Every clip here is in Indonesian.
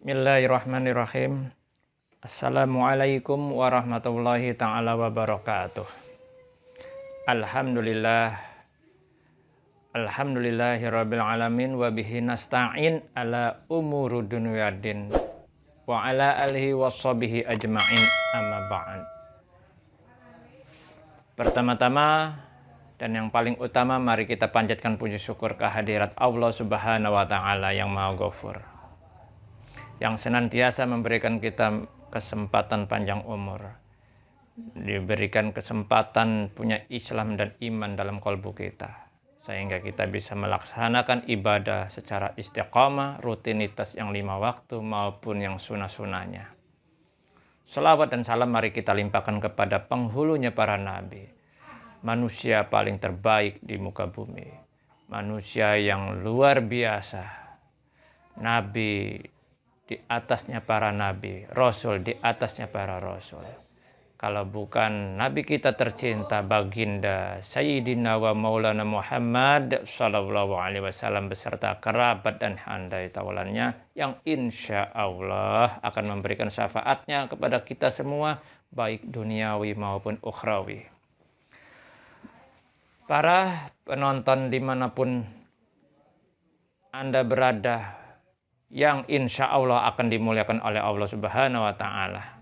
Bismillahirrahmanirrahim. Assalamualaikum warahmatullahi ta'ala wabarakatuh. Alhamdulillah. Alhamdulillahirabbil alamin wa bihi nasta'in ala umuri dunya waddin wa ala alihi washabihi ajma'in, amma ba'd. Pertama-tama dan yang paling utama, mari kita panjatkan puji syukur kehadirat Allah Subhanahu wa taala yang Maha Ghafur, yang senantiasa memberikan kita kesempatan panjang umur, diberikan kesempatan punya Islam dan iman dalam kalbu kita, sehingga kita bisa melaksanakan ibadah secara istiqamah, rutinitas yang 5 waktu maupun yang sunah-sunahnya. Selawat dan salam mari kita limpahkan kepada penghulunya para nabi, manusia paling terbaik di muka bumi, manusia yang luar biasa, nabi di atasnya para nabi, rasul di atasnya para rasul. Kalau bukan nabi kita tercinta baginda Sayyidina wa Maulana Muhammad sallallahu alaihi wasallam beserta kerabat dan handai tawalannya yang insya Allah akan memberikan syafaatnya kepada kita semua, baik duniawi maupun ukhrawi. Para penonton dimanapun Anda berada, yang insya Allah akan dimuliakan oleh Allah Subhanahu wa Ta'ala.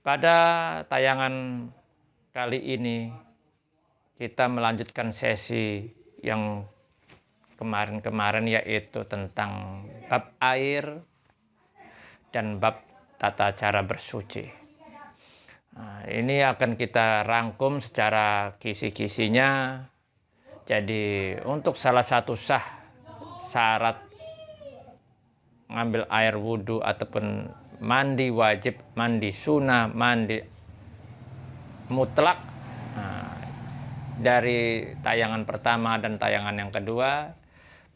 Pada tayangan kali ini kita melanjutkan sesi yang kemarin-kemarin, yaitu tentang bab air dan bab tata cara bersuci. Nah, ini akan kita rangkum secara kisi-kisinya. Jadi untuk salah satu syarat ngambil air wudhu ataupun mandi wajib, mandi sunnah, mandi mutlak, nah, dari tayangan pertama dan tayangan yang kedua,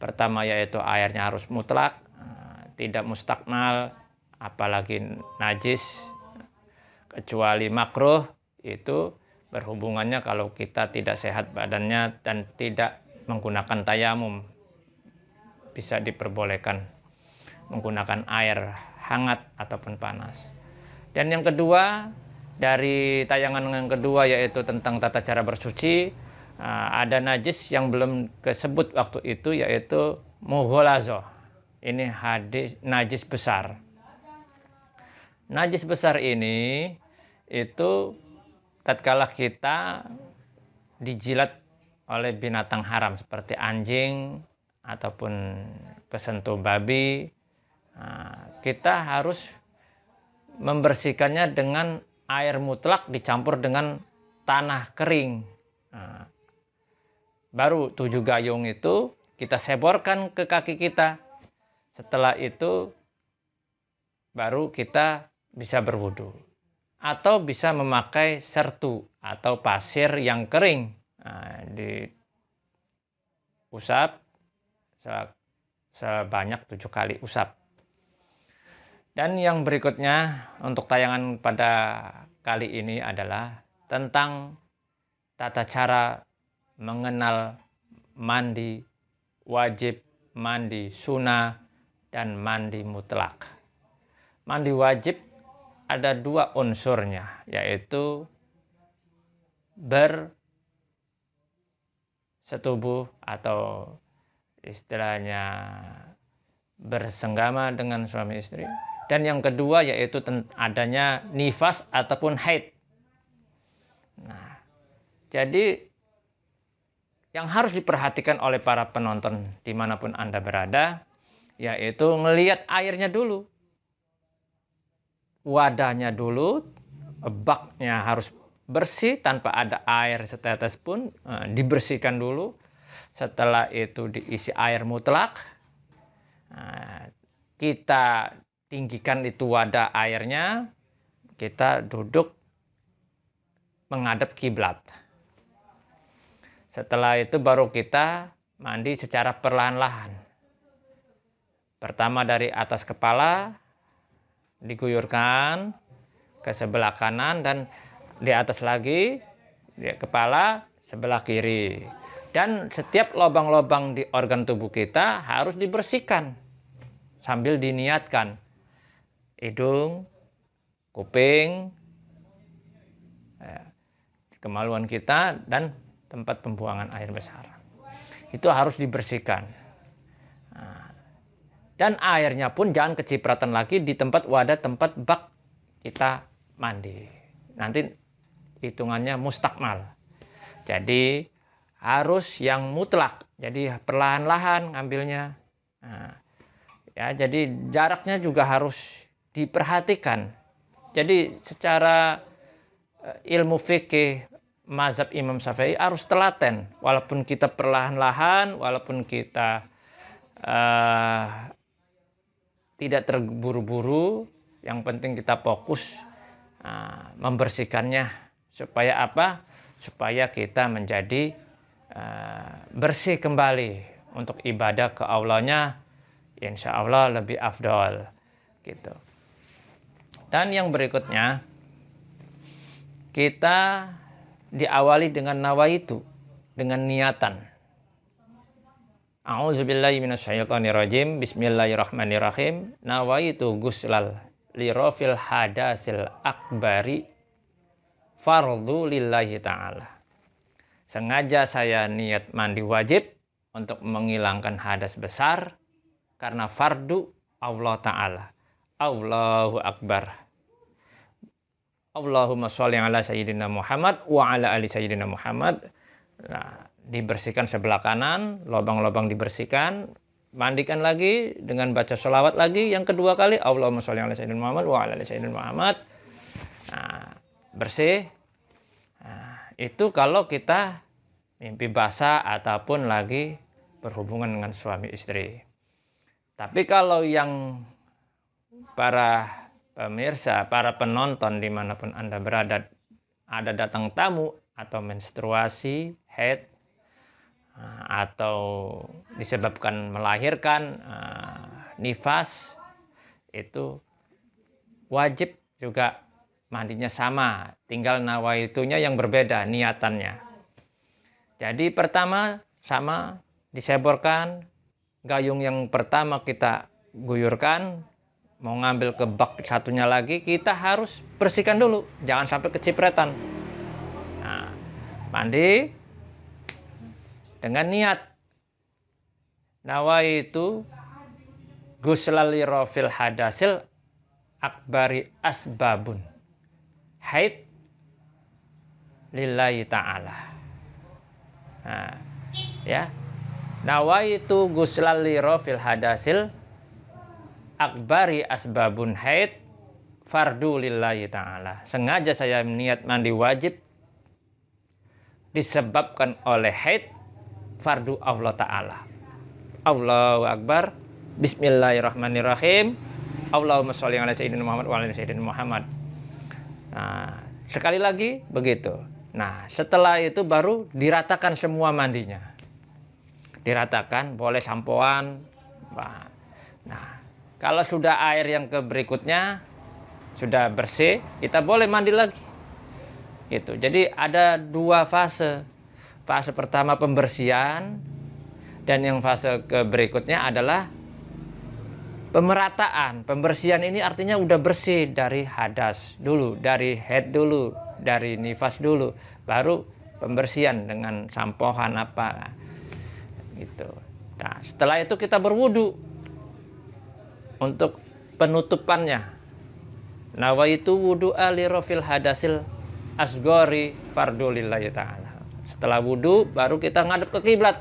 pertama yaitu airnya harus mutlak, tidak mustakmal, apalagi najis, kecuali makruh, itu berhubungannya kalau kita tidak sehat badannya dan tidak menggunakan tayamum, bisa diperbolehkan menggunakan air hangat ataupun panas. Dan yang kedua, dari tayangan yang kedua yaitu tentang tata cara bersuci, ada najis yang belum disebut waktu itu, yaitu mughalazoh. Ini hadis najis besar. Najis besar ini itu tatkala kita dijilat oleh binatang haram seperti anjing ataupun kesentuh babi, kita harus membersihkannya dengan air mutlak dicampur dengan tanah kering. Baru 7 gayung itu kita seborkan ke kaki kita. Setelah itu baru kita bisa berwudu, atau bisa memakai sertu atau pasir yang kering, diusap sebanyak 7 kali usap. Dan yang berikutnya untuk tayangan pada kali ini adalah tentang tata cara mengenal mandi wajib, mandi sunnah, dan mandi mutlak. Mandi wajib ada 2 unsurnya, yaitu bersetubuh atau istilahnya bersenggama dengan suami istri. Dan yang kedua yaitu adanya nifas ataupun haid. Nah, jadi yang harus diperhatikan oleh para penonton dimanapun Anda berada, yaitu ngelihat airnya dulu. Wadahnya dulu, baknya harus bersih tanpa ada air setetes pun, dibersihkan dulu. Setelah itu diisi air mutlak, kita tinggikan itu wadah airnya, kita duduk menghadap kiblat. Setelah itu baru kita mandi secara perlahan-lahan. Pertama dari atas kepala diguyurkan ke sebelah kanan, dan di atas lagi di kepala sebelah kiri. Dan setiap lubang-lubang di organ tubuh kita harus dibersihkan sambil diniatkan hidung, kuping, kemaluan kita, dan tempat pembuangan air besar. Itu harus dibersihkan. Dan airnya pun jangan kecipratan lagi di tempat wadah, tempat bak kita mandi. Nanti hitungannya mustakmal. Jadi harus yang mutlak. Jadi perlahan-lahan ngambilnya. Ya, jadi jaraknya juga harus diperhatikan. Jadi secara ilmu fikih mazhab Imam Syafi'i harus telaten. Walaupun kita perlahan-lahan, walaupun kita tidak terburu-buru, yang penting kita fokus membersihkannya. Supaya apa? Supaya kita menjadi bersih kembali untuk ibadah ke Allahnya, insya Allah lebih afdol gitu. Dan yang berikutnya, kita diawali dengan nawaitu, dengan niatan. A'udzubillahi minasyaitonirrajim. Bismillahirrahmanirrahim. Nawaitu guslal lirafil hadasil akbari fardu lillahi ta'ala. Sengaja saya niat mandi wajib untuk menghilangkan hadas besar karena fardu Allah Ta'ala. Allahu Akbar. Allahumma sholli ala sayyidina Muhammad wa ala ali sayyidina Muhammad. Nah, dibersihkan sebelah kanan, lubang-lubang dibersihkan, mandikan lagi dengan baca sholawat lagi yang kedua kali, Allahumma sholli ala sayyidina Muhammad wa ala ali sayyidina Muhammad. Nah, bersih. Nah, itu kalau kita mimpi basah ataupun lagi berhubungan dengan suami istri. Tapi kalau yang para pemirsa, para penonton dimanapun Anda berada, ada datang tamu atau menstruasi, haid, atau disebabkan melahirkan, nifas, itu wajib juga mandinya sama, tinggal nawaitunya yang berbeda, niatannya. Jadi pertama sama, diseborkan, gayung yang pertama kita guyurkan, mau ngambil ke bak satunya lagi, kita harus bersihkan dulu, jangan sampai kecipratan. Nah, mandi dengan niat nawaitu guslal lirafil hadasil akbari asbabun haid lillahi ta'ala. Nah, ya, nawaitu guslal lirafil hadasil akbari asbabun haid fardu lillahi ta'ala. Sengaja saya niat mandi wajib disebabkan oleh haid, fardu Allah Ta'ala. Allahu Akbar. Bismillahirrahmanirrahim. Allahumma sholli ala sayyidina Muhammad wa ala sayyidina Muhammad. Nah, sekali lagi begitu. Nah, setelah itu baru diratakan semua mandinya. Diratakan, boleh sampoan. Nah, kalau sudah air yang ke berikutnya sudah bersih, kita boleh mandi lagi. Gitu. Jadi ada dua fase. Fase pertama pembersihan, dan yang fase ke berikutnya adalah pemerataan. Pembersihan ini artinya udah bersih dari hadas dulu, dari haid dulu, dari nifas dulu, baru pembersihan dengan sampoan apa gitu. Nah, setelah itu kita berwudu untuk penutupannya. Nawaitu wudu'a lirafil hadasil asgori fardu lillahi ta'ala. Setelah wudu baru kita ngadep ke kiblat.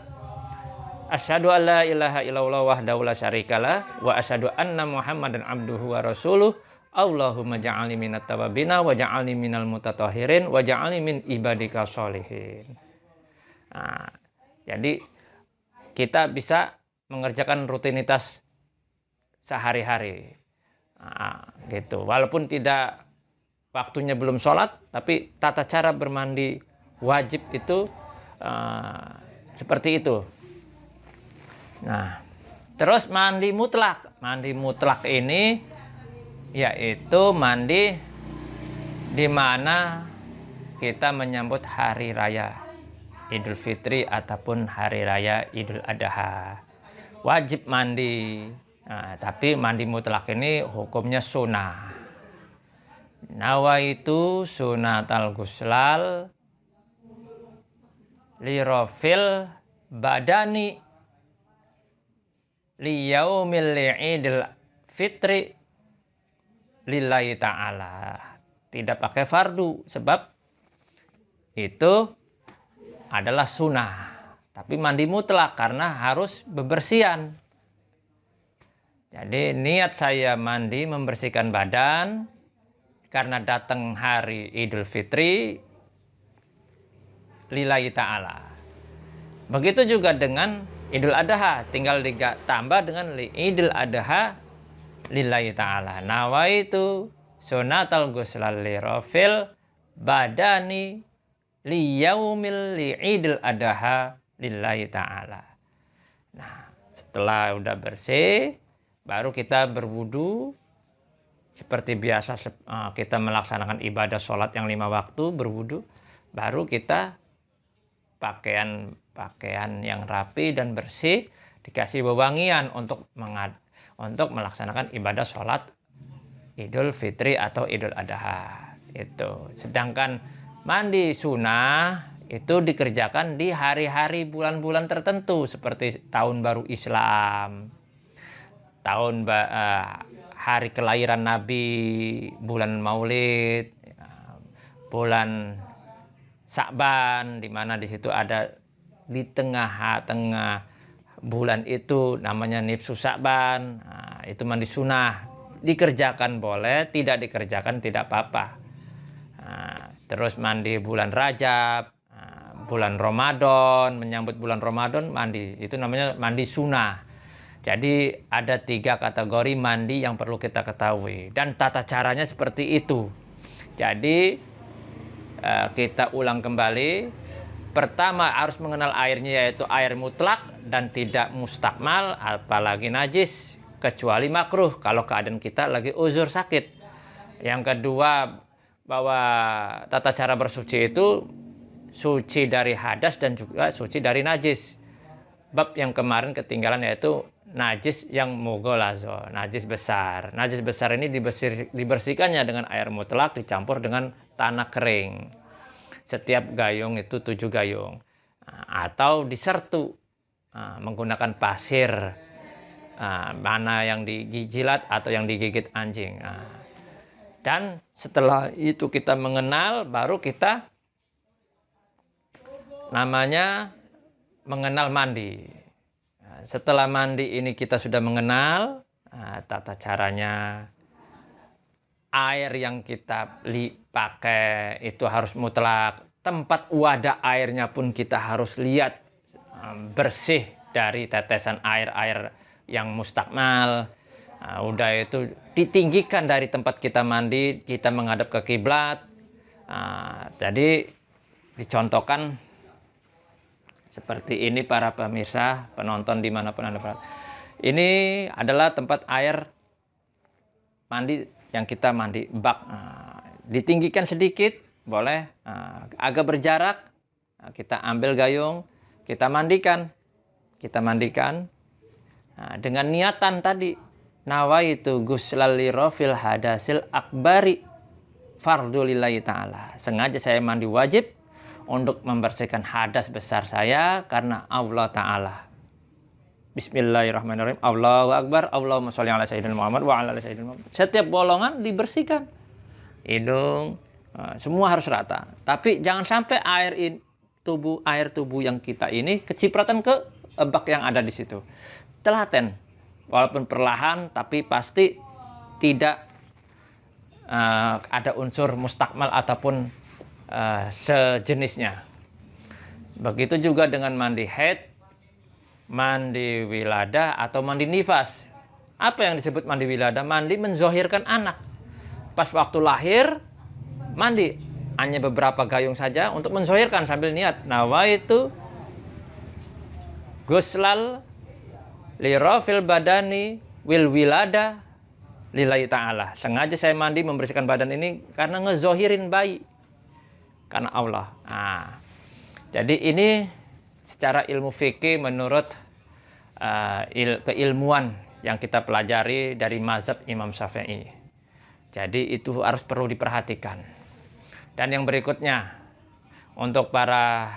Asyhadu alla ilaha illallah wahdahu la syarikalah wa asyhadu anna Muhammadan abduhu wa rasuluh. Allahumma ja'alni minat tawabina wa ja'alni minal mutatahhirin wa ja'alni min ibadika sholihin. Nah, jadi kita bisa mengerjakan rutinitas sehari-hari. Nah, gitu. Walaupun tidak waktunya belum sholat, tapi tata cara bermandi wajib itu seperti itu. Nah, terus mandi mutlak. Mandi mutlak ini yaitu mandi di mana kita menyambut hari raya Idul Fitri ataupun hari raya Idul Adha. Wajib mandi Nah, tapi mandi mutlak ini hukumnya sunnah. Nawaitu sunatal guslal lirofil badani liyaumil idil fitri lillahi ta'ala. Tidak pakai fardu sebab itu adalah sunnah. Tapi mandi mutlak karena harus bebersihan. Jadi niat saya mandi membersihkan badan karena datang hari Idul Fitri lillahi ta'ala. Begitu juga dengan Idul Adha, tinggal ditambah dengan Idul Adha lillahi ta'ala. Nawaitu sunatal guslal lirofil badani liyaumil Idul Adha lillahi ta'ala. Nah, setelah udah bersih, baru kita berwudu. Seperti biasa kita melaksanakan ibadah sholat yang 5 waktu, berwudu. Baru kita pakaian yang rapi dan bersih, dikasih wewangian untuk melaksanakan ibadah sholat Idul Fitri atau Idul Adha. Itu. Sedangkan mandi sunnah itu dikerjakan di hari-hari bulan-bulan tertentu seperti tahun baru Islam, hari kelahiran Nabi, bulan Maulid, bulan Sya'ban, di mana di situ ada di tengah bulan itu namanya nifsu Sya'ban. Nah, itu mandi sunnah, dikerjakan boleh, tidak dikerjakan tidak apa-apa. Nah, terus mandi bulan Rajab, bulan Ramadan, menyambut bulan Ramadan mandi, itu namanya mandi sunnah. Jadi ada 3 kategori mandi yang perlu kita ketahui dan tata caranya seperti itu. Jadi kita ulang kembali. Pertama harus mengenal airnya, yaitu air mutlak dan tidak mustakmal, apalagi najis, kecuali makruh kalau keadaan kita lagi uzur sakit. Yang kedua, bahwa tata cara bersuci itu suci dari hadas dan juga suci dari najis. Bab yang kemarin ketinggalan yaitu najis yang mughalazo, najis besar. Najis besar ini dibersihkannya dengan air mutlak dicampur dengan tanah kering. Setiap gayung itu 7 gayung. Atau disertu menggunakan pasir, mana yang dijilat atau yang digigit anjing. Dan setelah itu kita mengenal, baru kita namanya mengenal mandi. Setelah mandi ini kita sudah mengenal tata caranya. Air yang kita pakai itu harus mutlak. Tempat wadah airnya pun kita harus lihat bersih dari tetesan air yang mustakmal. Udah itu ditinggikan dari tempat kita mandi, kita menghadap ke kiblat. Jadi dicontohkan seperti ini para pemirsa, penonton dimanapun Anda berada. Ini adalah tempat air mandi yang kita mandi, bak. Ditinggikan sedikit, boleh. Agak berjarak, kita ambil gayung, kita mandikan. Dengan niatan tadi, nawaitu guslal lirofil hadasil akbari fardulillahi ta'ala. Sengaja saya mandi wajib untuk membersihkan hadas besar saya karena Allah Ta'ala. Bismillahirrahmanirrahim. Allahu Akbar. Allahumma sholli ala sayyidina Muhammad wa ala ali sayyidina Muhammad. Setiap bolongan dibersihkan. Hidung, semua harus rata. Tapi jangan sampai air tubuh yang kita ini kecipratan ke bak yang ada di situ. Telaten. Walaupun perlahan, tapi pasti tidak ada unsur mustakmal ataupun sejenisnya. Begitu juga dengan mandi haid, mandi wiladah atau mandi nifas. Apa yang disebut mandi wiladah? Mandi menzohirkan anak. Pas waktu lahir mandi hanya beberapa gayung saja untuk menzohirkan sambil niat nawaitu guslal lirofil badani wil wilada lillahi ta'ala. Sengaja saya mandi membersihkan badan ini karena ngezohirin bayi, karena Allah. Jadi ini secara ilmu fikih menurut keilmuan yang kita pelajari dari mazhab Imam Syafi'i. Jadi itu harus perlu diperhatikan. Dan yang berikutnya, untuk para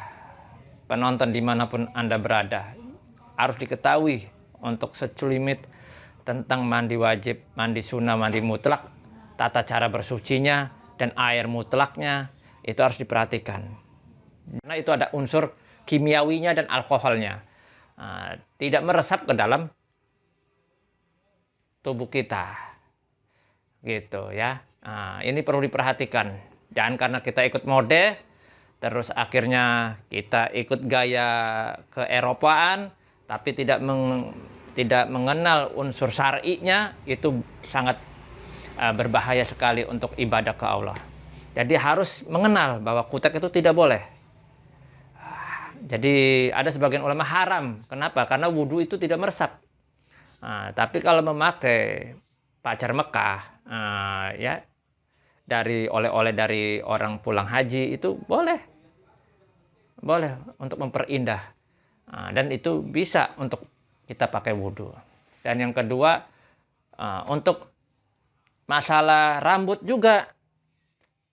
penonton dimanapun Anda berada, harus diketahui untuk seculimit tentang mandi wajib, mandi sunnah, mandi mutlak, tata cara bersucinya, dan air mutlaknya, itu harus diperhatikan. Karena itu ada unsur kimiawinya dan alkoholnya. Tidak meresap ke dalam tubuh kita. Gitu ya. Ini perlu diperhatikan. Jangan karena kita ikut mode, terus akhirnya kita ikut gaya ke Eropaan, tapi tidak mengenal unsur syar'inya, itu sangat berbahaya sekali untuk ibadah ke Allah. Jadi harus mengenal bahwa kutek itu tidak boleh. Jadi ada sebagian ulama haram. Kenapa? Karena wudhu itu tidak meresap. Tapi kalau memakai pacar Mekah, ya dari oleh-oleh dari orang pulang haji, itu boleh untuk memperindah. Dan itu bisa untuk kita pakai wudhu. Dan yang kedua, untuk masalah rambut juga,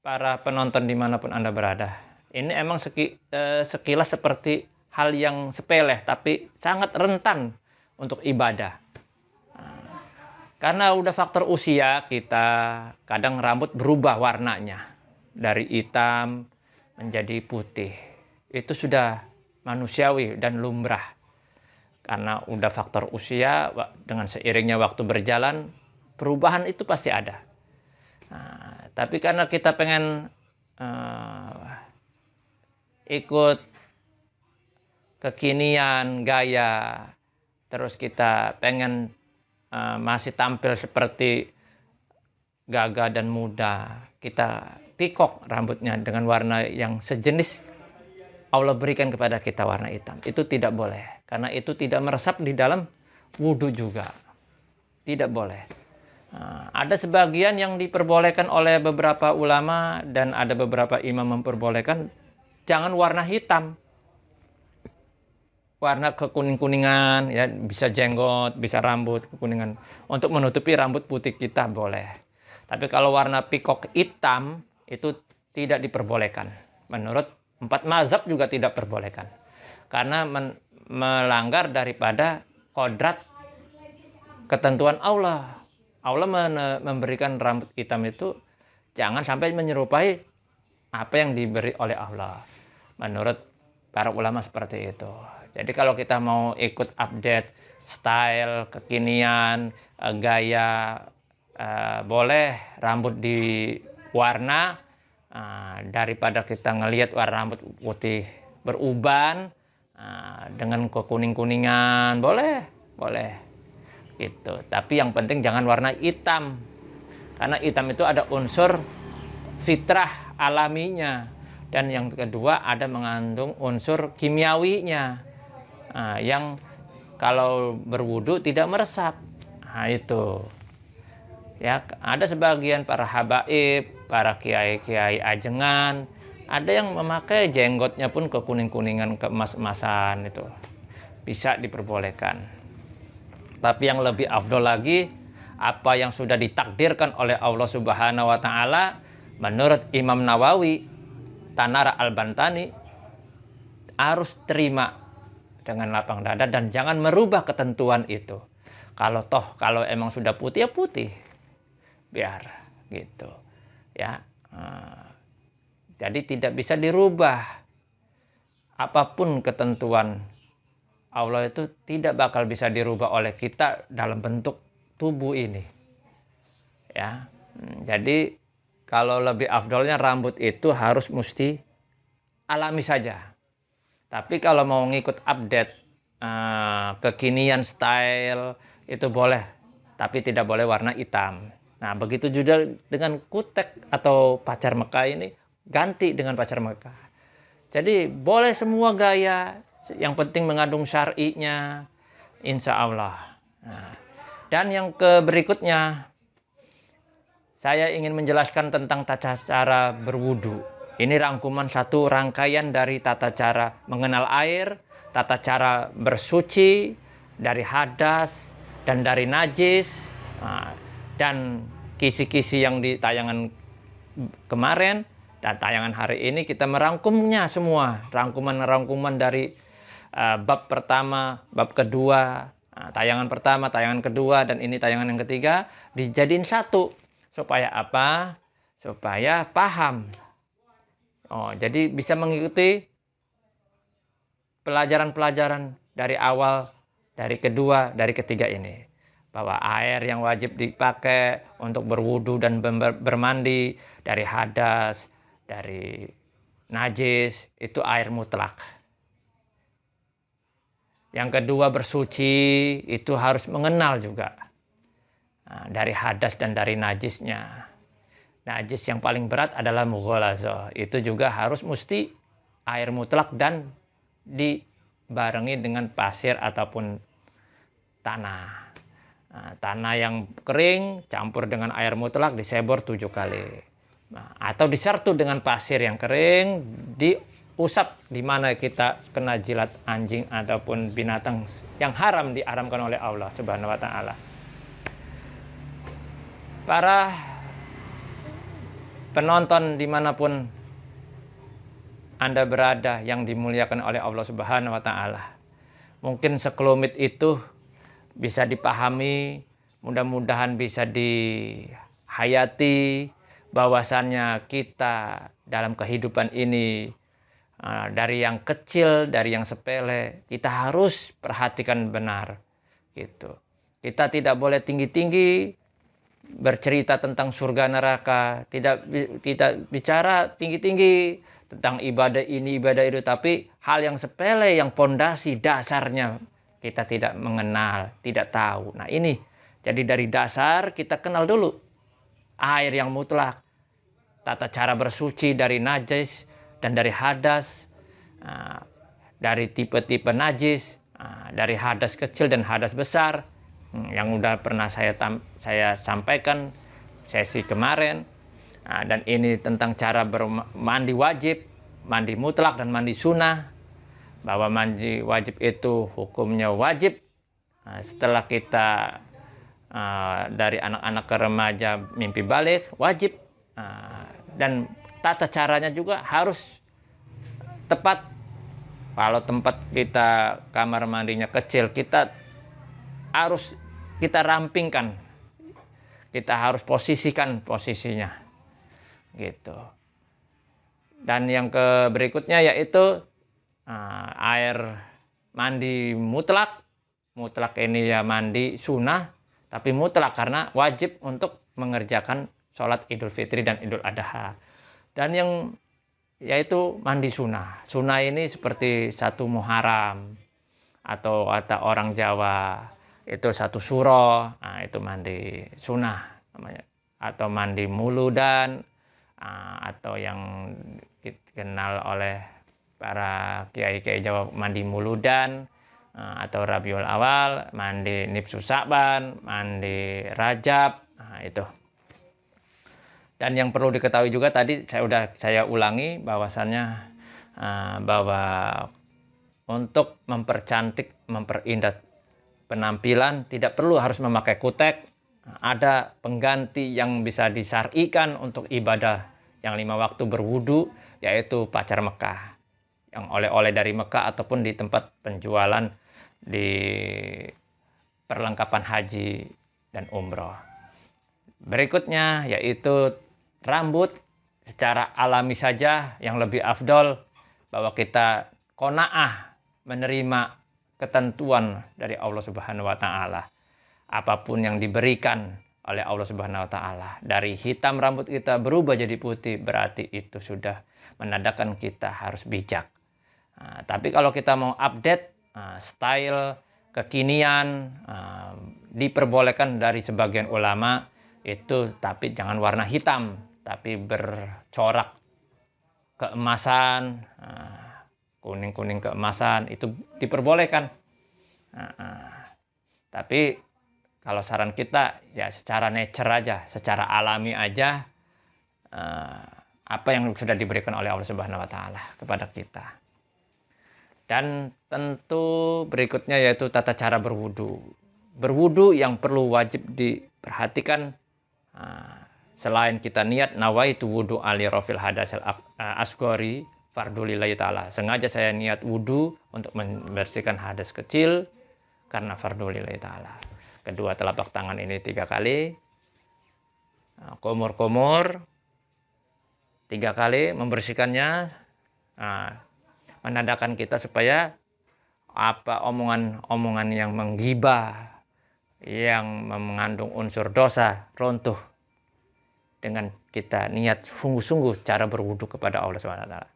para penonton dimanapun Anda berada, ini emang sekilas seperti hal yang sepele, tapi sangat rentan untuk ibadah. Karena udah faktor usia, kita kadang rambut berubah warnanya dari hitam menjadi putih. Itu sudah manusiawi dan lumrah. Karena udah faktor usia, dengan seiringnya waktu berjalan, perubahan itu pasti ada. Tapi karena kita pengen ikut kekinian, gaya, terus kita pengen masih tampil seperti gagah dan muda, kita pikok rambutnya dengan warna yang sejenis Allah berikan kepada kita, warna hitam. Itu tidak boleh, karena itu tidak meresap di dalam wudhu juga. Tidak boleh. Ada sebagian yang diperbolehkan oleh beberapa ulama dan ada beberapa imam memperbolehkan, jangan warna hitam. Warna kekuning-kuningan, ya, bisa jenggot, bisa rambut kekuningan. Untuk menutupi rambut putih kita boleh. Tapi kalau warna pikok hitam, itu tidak diperbolehkan. Menurut 4 mazhab juga tidak diperbolehkan. Karena melanggar daripada kodrat ketentuan Allah. Allah memberikan rambut hitam itu jangan sampai menyerupai apa yang diberi oleh Allah. Menurut para ulama seperti itu. Jadi kalau kita mau ikut update style, kekinian, gaya, boleh rambut diwarna, daripada kita ngelihat warna rambut putih beruban dengan kekuning-kuningan, boleh gitu. Tapi yang penting jangan warna hitam, karena hitam itu ada unsur fitrah alaminya, dan yang kedua ada mengandung unsur kimiawinya, yang kalau berwudu tidak meresap. Itu ya, ada sebagian para habaib, para kiai-kiai ajengan, ada yang memakai jenggotnya pun kekuning-kuningan, keemas-emasan, itu bisa diperbolehkan. Tapi yang lebih afdol lagi, apa yang sudah ditakdirkan oleh Allah Subhanahu wa Ta'ala, menurut Imam Nawawi, Tanara Al-Bantani, harus terima dengan lapang dada dan jangan merubah ketentuan itu. Kalau emang sudah putih, ya putih, biar gitu ya. Jadi tidak bisa dirubah. Apapun ketentuan Allah itu tidak bakal bisa dirubah oleh kita dalam bentuk tubuh ini. Ya. Jadi kalau lebih afdolnya rambut itu harus mesti alami saja. Tapi kalau mau ngikut update kekinian style itu boleh, tapi tidak boleh warna hitam. Nah, begitu juga dengan kutek atau pacar Mekah ini, ganti dengan pacar Mekah. Jadi boleh semua gaya, yang penting mengandung syar'inya, insya Allah. Nah, dan yang berikutnya, saya ingin menjelaskan tentang tata cara berwudu. Ini rangkuman satu rangkaian dari tata cara mengenal air, tata cara bersuci dari hadas, dan dari najis. Dan kisi-kisi yang di tayangan kemarin dan tayangan hari ini kita merangkumnya semua, rangkuman-rangkuman dari bab pertama, bab kedua, tayangan pertama, tayangan kedua, dan ini tayangan yang ketiga dijadiin satu. Supaya apa? Supaya paham. Jadi bisa mengikuti pelajaran-pelajaran dari awal, dari kedua, dari ketiga ini. Bahwa air yang wajib dipakai untuk berwudu dan bermandi dari hadas, dari najis, itu air mutlak. Yang kedua, bersuci itu harus mengenal juga dari hadas dan dari najisnya. Najis yang paling berat adalah mughalazah. Itu juga harus mesti air mutlak dan dibarengi dengan pasir ataupun tanah. Tanah yang kering campur dengan air mutlak disebor 7 kali. Atau disertu dengan pasir yang kering, diusap di mana kita kena jilat anjing ataupun binatang yang diharamkan oleh Allah Subhanahu wa taala. Para penonton dimanapun Anda berada yang dimuliakan oleh Allah Subhanahu wa taala, mungkin sekelumit itu bisa dipahami, mudah-mudahan bisa dihayati bahwasannya kita dalam kehidupan ini dari yang kecil, dari yang sepele, kita harus perhatikan benar gitu. Kita tidak boleh tinggi-tinggi bercerita tentang surga neraka, tidak bicara tinggi-tinggi tentang ibadah ini, ibadah itu, tapi hal yang sepele, yang pondasi dasarnya kita tidak mengenal, tidak tahu. Nah ini, jadi dari dasar kita kenal dulu air yang mutlak, tata cara bersuci dari najis dan dari hadas, dari tipe-tipe najis, dari hadas kecil dan hadas besar, yang udah pernah saya sampaikan sesi kemarin. Dan ini tentang cara bermandi wajib, mandi mutlak dan mandi sunnah. Bahwa mandi wajib itu hukumnya wajib setelah kita dari anak-anak ke remaja mimpi balik, wajib. Dan tata caranya juga harus tepat. Kalau tempat kita kamar mandinya kecil, kita harus rampingkan, kita harus posisikan posisinya gitu. Dan yang berikutnya yaitu air mandi mutlak. Mutlak ini ya mandi sunnah, tapi mutlak karena wajib untuk mengerjakan sholat Idul Fitri dan Idul Adha. Dan yang yaitu mandi sunnah. Sunnah ini seperti satu Muharram atau orang Jawa itu satu suro, itu mandi sunnah namanya. Atau mandi muludan, atau yang dikenal oleh para kiai-kiai Jawa mandi muludan, atau Rabiul Awal, mandi nifsu Sa'ban, mandi Rajab, itu. Dan yang perlu diketahui juga tadi saya ulangi bahwasannya bahwa untuk mempercantik, memperindah penampilan tidak perlu harus memakai kutek. Ada pengganti yang bisa disyar'ikan untuk ibadah yang 5 waktu berwudu, yaitu pacar Mekah. Yang oleh-oleh dari Mekah ataupun di tempat penjualan di perlengkapan haji dan umroh. Berikutnya yaitu rambut secara alami saja yang lebih afdol, bahwa kita qanaah menerima ketentuan dari Allah Subhanahu wa taala. Apapun yang diberikan oleh Allah Subhanahu wa taala, dari hitam rambut kita berubah jadi putih, berarti itu sudah menandakan kita harus bijak. Tapi kalau kita mau update style kekinian, diperbolehkan dari sebagian ulama itu, tapi jangan warna hitam, tapi bercorak keemasan, kuning-kuning keemasan, itu diperbolehkan. Tapi kalau saran kita ya secara nature aja, secara alami aja, apa yang sudah diberikan oleh Allah Subhanahu wa taala kepada kita. Dan tentu berikutnya yaitu tata cara berwudu. berwudu yang perlu wajib diperhatikan, selain kita niat nawaitu wudu ali rafil hadasil asghari fardulillahi ta'ala, sengaja saya niat wudu untuk membersihkan hadas kecil karena fardulillahi ta'ala. Kedua telapak tangan ini 3 kali, kumur-kumur 3 kali membersihkannya, menandakan kita supaya omongan-omongan yang menggibah, yang mengandung unsur dosa runtuh dengan kita niat sungguh-sungguh cara berwudu kepada Allah Subhanahu wa taala.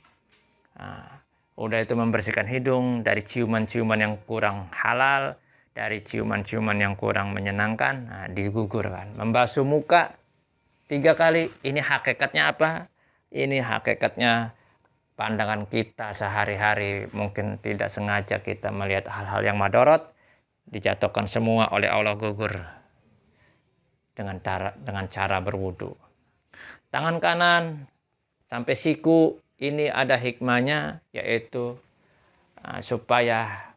Udah itu membersihkan hidung dari ciuman-ciuman yang kurang halal, dari ciuman-ciuman yang kurang menyenangkan, digugurkan. Membasuh muka 3 kali. Ini hakikatnya apa? Ini hakikatnya pandangan kita sehari-hari, mungkin tidak sengaja kita melihat hal-hal yang madorot, dijatuhkan semua oleh Allah gugur dengan cara berwudu. Tangan kanan sampai siku ini ada hikmahnya, yaitu supaya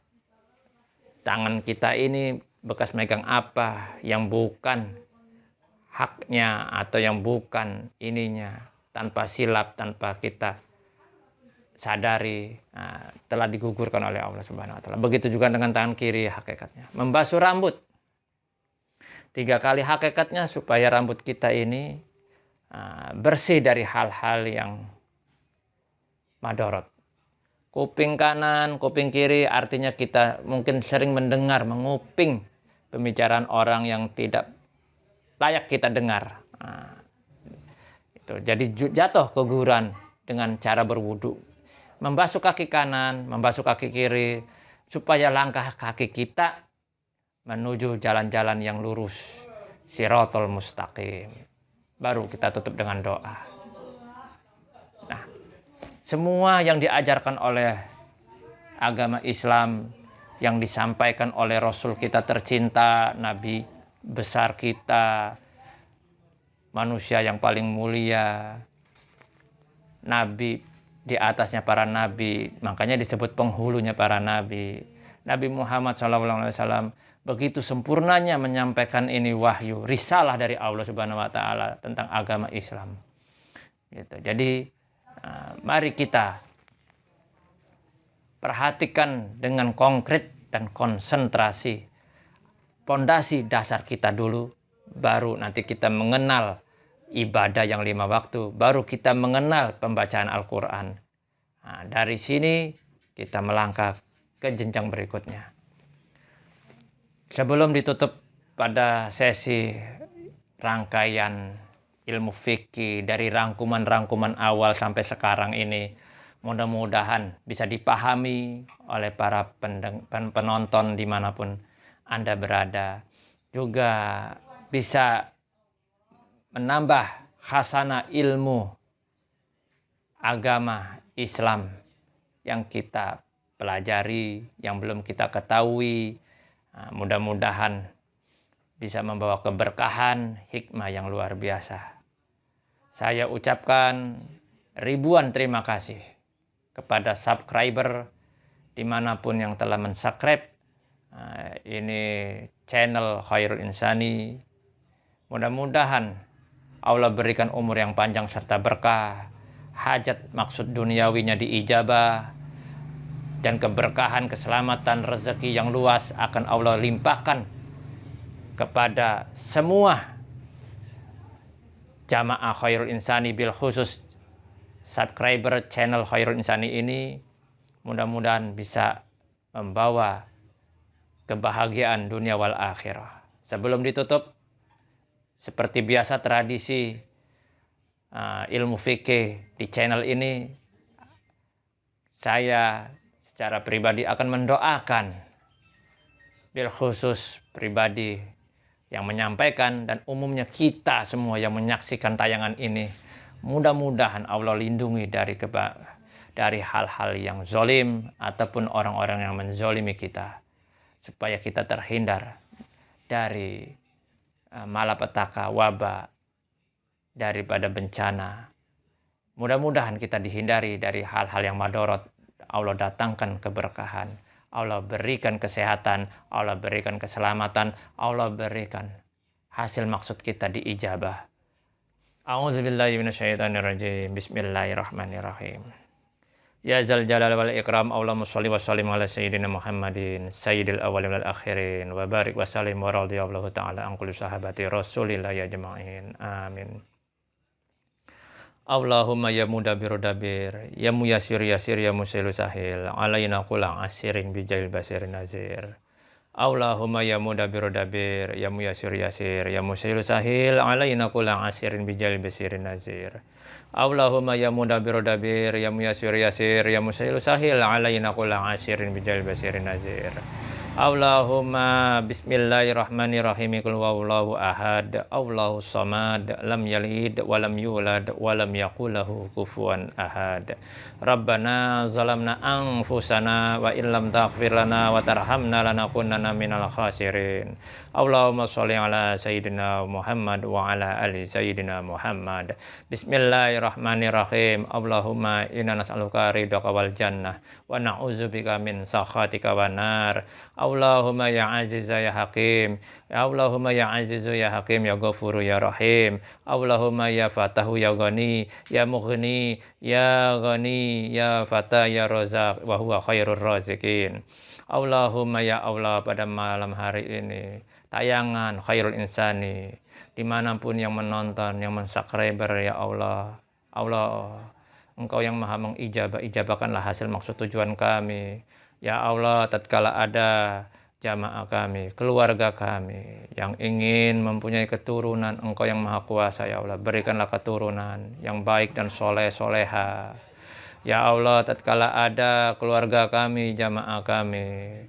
tangan kita ini bekas megang apa yang bukan haknya atau yang bukan ininya, tanpa silap, tanpa kita sadari, telah digugurkan oleh Allah Subhanahu wa taala. Begitu juga dengan tangan kiri hakikatnya. Membasuh rambut 3 kali hakikatnya supaya rambut kita ini bersih dari hal-hal yang madorot. Kuping kanan, kuping kiri artinya kita mungkin sering mendengar, menguping pembicaraan orang yang tidak layak kita dengar. Itu jadi jatuh keguguran dengan cara berwudu. Membasuh kaki kanan, membasuh kaki kiri, supaya langkah kaki kita menuju jalan-jalan yang lurus, Shirathul Mustaqim. Baru kita tutup dengan doa. Nah, semua yang diajarkan oleh agama Islam, yang disampaikan oleh Rasul kita tercinta, Nabi besar kita, manusia yang paling mulia, Nabi di atasnya para nabi, makanya disebut penghulunya para nabi. Nabi Muhammad SAW begitu sempurnanya menyampaikan ini wahyu, risalah dari Allah Subhanahu wa taala tentang agama Islam. Gitu. Jadi mari kita perhatikan dengan konkret dan konsentrasi pondasi dasar kita dulu, baru nanti kita mengenal ibadah yang 5 waktu, baru kita mengenal pembacaan Al-Quran. Dari sini kita melangkah ke jenjang berikutnya. Sebelum ditutup pada sesi rangkaian ilmu fikih dari rangkuman-rangkuman awal sampai sekarang ini, mudah-mudahan bisa dipahami oleh para penonton dimanapun Anda berada, juga bisa menambah khasanah ilmu agama Islam yang kita pelajari, yang belum kita ketahui. Mudah-mudahan bisa membawa keberkahan, hikmah yang luar biasa. Saya ucapkan ribuan terima kasih kepada subscriber dimanapun yang telah mensubscribe ini channel Khairul Insani. Mudah-mudahan Allah berikan umur yang panjang serta berkah, hajat maksud duniawinya diijabah, dan keberkahan, keselamatan, rezeki yang luas akan Allah limpahkan kepada semua jamaah Khairul Insani, bil khusus subscriber channel Khairul Insani ini. Mudah-mudahan bisa membawa kebahagiaan dunia wal akhirah. Sebelum ditutup, seperti biasa tradisi ilmu fikih di channel ini, saya secara pribadi akan mendoakan, bil khusus pribadi yang menyampaikan dan umumnya kita semua yang menyaksikan tayangan ini, mudah-mudahan Allah lindungi dari hal-hal yang zolim ataupun orang-orang yang menzolimi kita, supaya kita terhindar dari malapetaka, wabah, daripada bencana. Mudah-mudahan kita dihindari dari hal-hal yang madorot. Allah datangkan keberkahan, Allah berikan kesehatan, Allah berikan keselamatan, Allah berikan hasil maksud kita diijabah. A'udzubillahi minasyaitonirrajim. Bismillahirrahmanirrahim. Ya zal jalal wal ikram, Allahumma sholli wa sallim ala sayyidina Muhammadin sayyidil awwalin wal akhirin wa barik wa sallim wa radhiyallahu ta'ala an kulli sahabati Rasulillah ya jama'in. Amin. Allahumma ya mudabbir dabir, ya muyassir yasir, ya musilu sahil, alaina kulang asirin bijail basirin nazir. Allahumma ya mudabbir dabir, ya muyassir yasir, ya musilu sahil, alaina kulang asirin bijail basirin nazir. Allahumma ya mudabbir dabir, ya muyassir yasir, ya musilu sahil, alaina kulang asirin bijail basirin nazir. Allahumma bismillahirrahmanirrahim. Qul huwallahu ahad, Allahus samad, lam yalid wa lam yulad wa lam yakul lahu kufuwan ahad. Rabbana zalamna anfusana wa illam taghfir lana wa tarhamna lanakunanna minal khasirin. Allahumma sholli ala sayyidina Muhammad wa ala ali sayyidina Muhammad. Bismillahirrahmanirrahim. Allahumma inna nas'aluka ridhaka wal jannah wa na'udzubika min sakhatika wan nar. Allahumma ya aziza ya hakim, ya Allahumma ya azizu ya hakim, ya ghafuru ya rahim. Allahumma ya fatahu ya ghani, ya mughni ya ghani, ya fatah ya razak, wa huwa khairur razikin. Allahumma ya Allah, pada malam hari ini tayangan Khairul Insani dimanapun yang menonton, yang mensubscriber, ya Allah, Allah, Engkau yang maha mengijabah, ijabahkanlah hasil maksud tujuan kami. Ya Allah, tatkala ada jamaah kami, keluarga kami yang ingin mempunyai keturunan, Engkau yang maha kuasa, ya Allah, berikanlah keturunan yang baik dan soleh soleha. Ya Allah, tatkala ada keluarga kami, jamaah kami,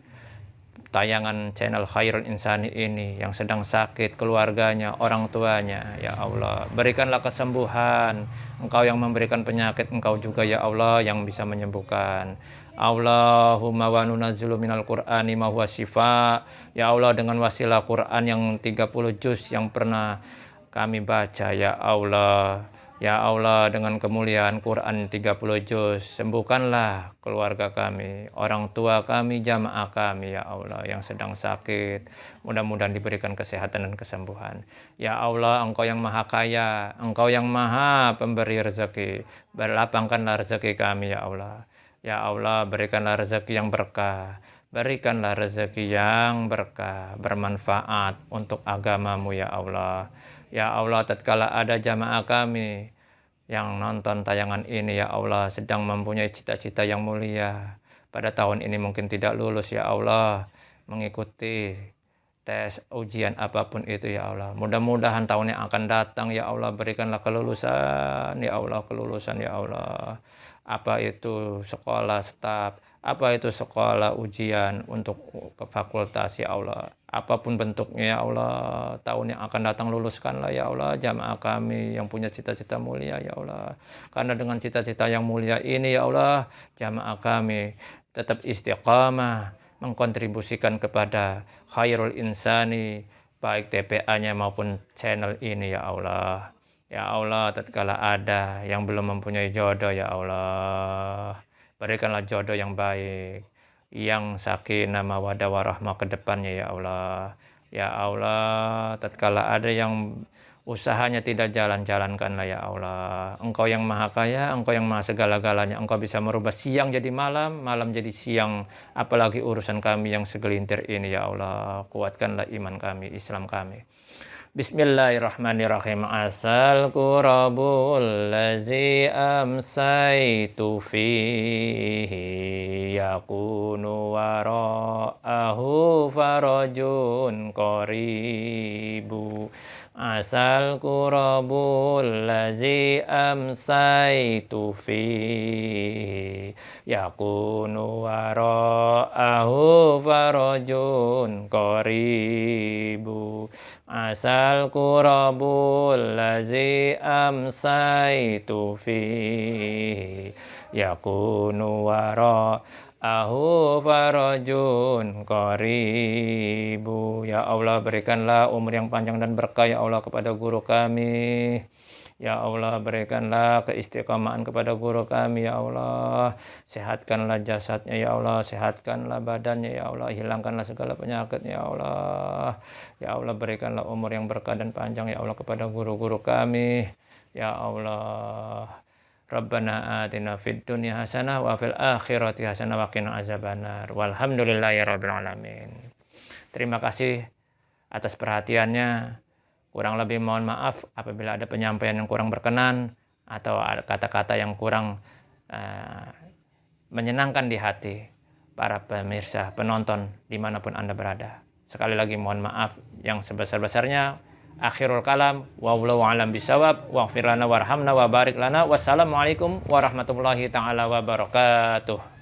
tayangan channel Khairul Insani ini yang sedang sakit, keluarganya, orang tuanya, ya Allah, berikanlah kesembuhan. Engkau yang memberikan penyakit, Engkau juga, ya Allah, yang bisa menyembuhkan. Allahumma wa nunazzilu minal qur'ani ma huwa syifa. Ya Allah, dengan wasilah Quran yang 30 juz yang pernah kami baca, ya Allah, ya Allah, dengan kemuliaan Quran 30 juz, sembuhkanlah keluarga kami, orang tua kami, jamaah kami, ya Allah, yang sedang sakit. Mudah-mudahan diberikan kesehatan dan kesembuhan. Ya Allah, Engkau yang maha kaya, Engkau yang maha pemberi rezeki, berlapangkanlah rezeki kami, ya Allah. Ya Allah, berikanlah rezeki yang berkah, berikanlah rezeki yang berkah, bermanfaat untuk agamamu, ya Allah. Ya Allah, tatkala ada jamaah kami yang nonton tayangan ini, ya Allah, sedang mempunyai cita-cita yang mulia, pada tahun ini mungkin tidak lulus, ya Allah, mengikuti tes ujian apapun itu, ya Allah, mudah-mudahan tahun yang akan datang, ya Allah, berikanlah kelulusan, ya Allah, kelulusan, ya Allah. Apa itu sekolah staf, apa itu sekolah ujian untuk ke fakultas, ya Allah, apapun bentuknya, ya Allah, tahun yang akan datang luluskanlah, ya Allah, jamaah kami yang punya cita-cita mulia, ya Allah. Karena dengan cita-cita yang mulia ini, ya Allah, jamaah kami tetap istiqamah mengkontribusikan kepada Khairul Insani, baik TPA-nya maupun channel ini, ya Allah. Ya Allah, tatkala ada yang belum mempunyai jodoh, ya Allah, berikanlah jodoh yang baik, yang sakinah mawaddah warahmah ke depannya, ya Allah. Ya Allah, tatkala ada yang usahanya tidak jalankanlah, ya Allah. Engkau yang maha kaya, Engkau yang maha segala-galanya. Engkau bisa merubah siang jadi malam, malam jadi siang. Apalagi urusan kami yang segelintir ini, ya Allah. Kuatkanlah iman kami, Islam kami. Bismillahirrahmanirrahim. Asal kurabul lazi amsaitu fihi yakunu wara'ahu farajun qaribu. Asal kurabul lazi amsaitu fihi yakunu wara'ahu farajun qaribu. Asal kurabul lazi amsaitu fihi yakunu wara'ahu farajun qaribu. Ya Allah, berikanlah umur yang panjang dan berkah, ya Allah, kepada guru kami, Ya Allah, berikanlah keistiqomahan kepada guru kami, ya Allah. Sehatkanlah jasadnya, ya Allah. Sehatkanlah badannya, ya Allah. Hilangkanlah segala penyakit, ya Allah. Ya Allah, berikanlah umur yang berkah dan panjang, ya Allah, kepada guru-guru kami. Ya Allah. Rabbana atina fid dunya hasanah wa fil akhirati hasanah wa qina azabannar. Walhamdulillahirabbil alamin. Terima kasih atas perhatiannya. Kurang lebih mohon maaf apabila ada penyampaian yang kurang berkenan atau ada kata-kata yang kurang menyenangkan di hati para pemirsa, penonton dimanapun Anda berada. Sekali lagi mohon maaf yang sebesar-besarnya. Akhirul kalam, wallahu a'lam bisawab, waghfir lana warhamna wa barik lana. Wassalamualaikum warahmatullahi taala wabarakatuh.